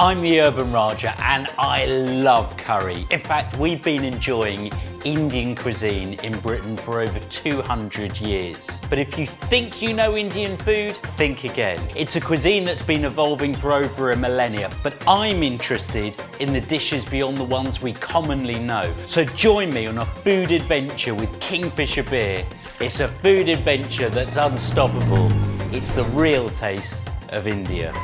I'm the Urban Rajah and I love curry. In fact, we've been enjoying Indian cuisine in Britain for over 200 years. But if you think you know Indian food, think again. It's a cuisine that's been evolving for over a millennia, but I'm interested in the dishes beyond the ones we commonly know. So join me on a food adventure with Kingfisher beer. It's a food adventure that's unstoppable. It's the real taste of India.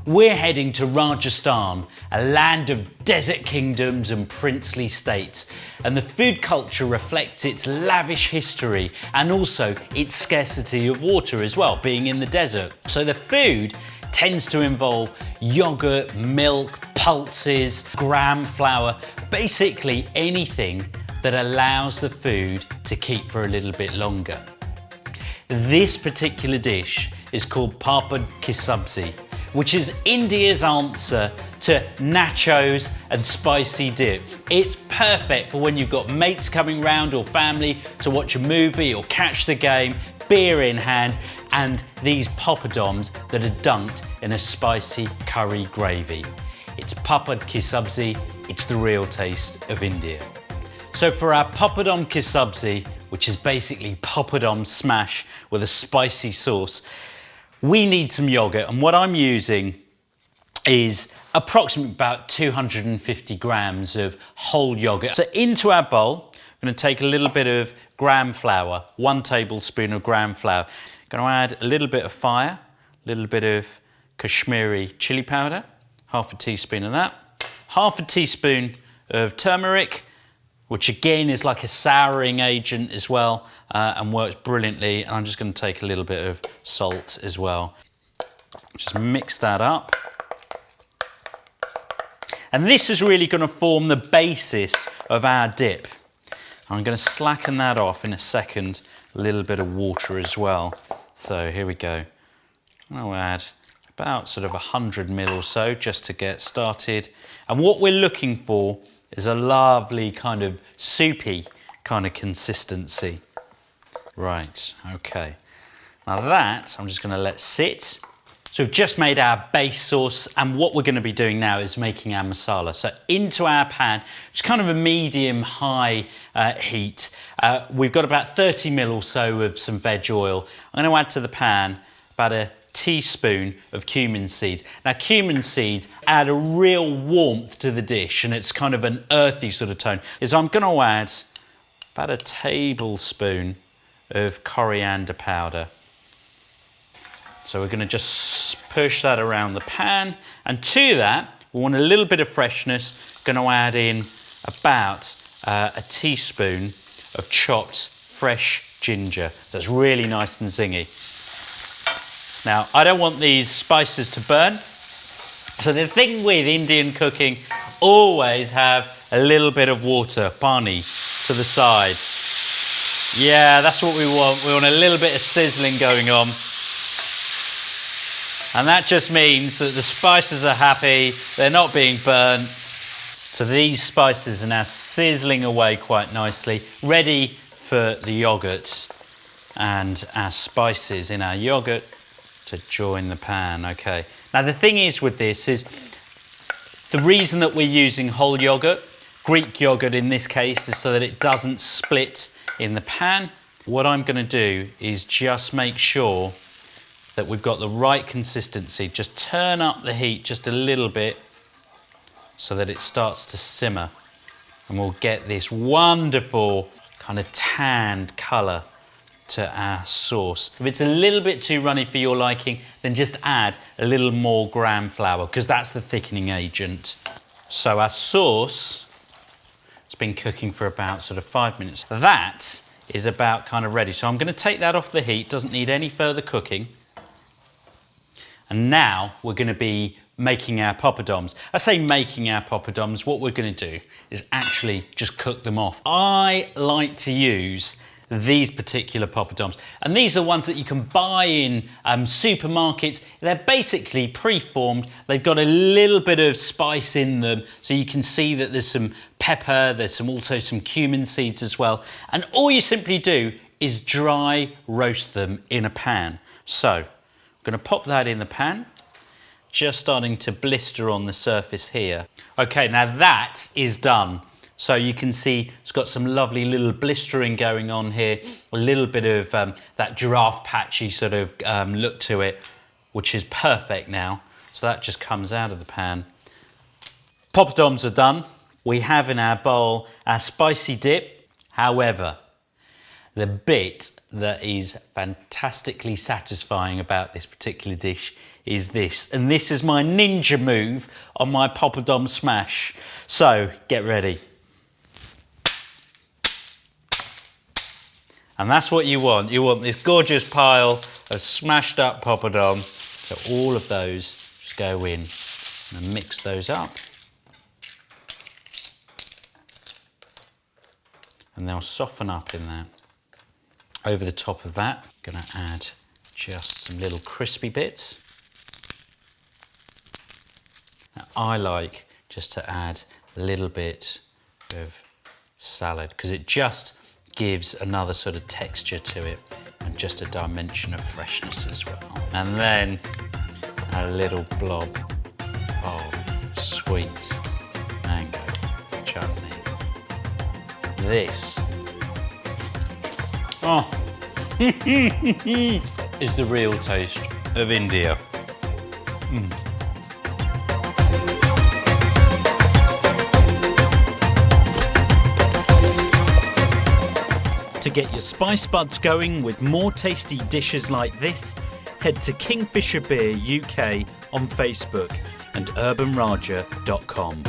We're heading to Rajasthan, a land of desert kingdoms and princely states. And the food culture reflects its lavish history and also its scarcity of water as well, being in the desert. So the food tends to involve yogurt, milk, pulses, gram flour, basically anything that allows the food to keep for a little bit longer. This particular dish is called papad ki sabzi, which is India's answer to nachos and spicy dip. It's perfect for when you've got mates coming round or family to watch a movie or catch the game, beer in hand, and these poppadoms that are dunked in a spicy curry gravy. It's papad ki sabzi, it's the real taste of India. So for our poppadom ki sabzi, which is basically poppadom smash with a spicy sauce, we need some yogurt, and what I'm using is approximately about 250 grams of whole yogurt. So into our bowl, I'm going to take a little bit of gram flour, 1 tablespoon of gram flour. I'm going to add a little bit of fire, a little bit of Kashmiri chili powder, half a teaspoon of that, half a teaspoon of turmeric, which again is like a souring agent as well and works brilliantly. And I'm just going to take a little bit of salt as well. Just mix that up. And this is really going to form the basis of our dip. I'm going to slacken that off in a second, a little bit of water as well. So here we go. I'll add about sort of 100 ml or so just to get started. And what we're looking for is a lovely kind of soupy kind of consistency. Right, okay. Now that I'm just going to let sit. So we've just made our base sauce, and what we're going to be doing now is making our masala. So into our pan, it's kind of a medium-high heat. We've got about 30 ml or so of some veg oil. I'm going to add to the pan about a teaspoon of cumin seeds. Now cumin seeds add a real warmth to the dish, and it's kind of an earthy sort of tone. So I'm going to add about a tablespoon of coriander powder. So we're going to just push that around the pan, and to that we want a little bit of freshness. Going to add in about a teaspoon of chopped fresh ginger. That's really nice and zingy. Now, I don't want these spices to burn. So the thing with Indian cooking, always have a little bit of water, pani, to the side. Yeah, that's what we want. We want a little bit of sizzling going on. And that just means that the spices are happy, they're not being burnt. So these spices are now sizzling away quite nicely, ready for the yogurt and our spices in our yogurt to join the pan. Okay. Now the thing is with this is the reason that we're using whole yogurt, Greek yogurt in this case, is so that it doesn't split in the pan. What I'm going to do is just make sure that we've got the right consistency. Just turn up the heat just a little bit so that it starts to simmer, and we'll get this wonderful kind of tanned colour to our sauce. If it's a little bit too runny for your liking, then just add a little more gram flour, because that's the thickening agent. So our sauce has been cooking for about sort of 5 minutes. That is about kind of ready. So I'm going to take that off the heat, doesn't need any further cooking. And now we're going to be making our poppadoms. I say making our poppadoms, what we're going to do is actually just cook them off. I like to use these particular poppadoms. And these are ones that you can buy in supermarkets. They're basically pre-formed. They've got a little bit of spice in them. So you can see that there's some pepper, there's also some cumin seeds as well. And all you simply do is dry roast them in a pan. So I'm going to pop that in the pan. Just starting to blister on the surface here. Okay, now that is done. So you can see it's got some lovely little blistering going on here, a little bit of that giraffe patchy sort of look to it, which is perfect now. So that just comes out of the pan. Poppadoms are done. We have in our bowl our spicy dip. However, the bit that is fantastically satisfying about this particular dish is this. And this is my ninja move on my poppadom smash. So get ready. And that's what you want. You want this gorgeous pile of smashed up poppadom. So all of those just go in and mix those up. And they'll soften up in there. Over the top of that, I'm going to add just some little crispy bits. Now, I like just to add a little bit of salad because it just gives another sort of texture to it and just a dimension of freshness as well. And then a little blob of sweet mango chutney. This is the real taste of India. To get your spice buds going with more tasty dishes like this, head to Kingfisher Beer UK on Facebook and urbanrajah.com.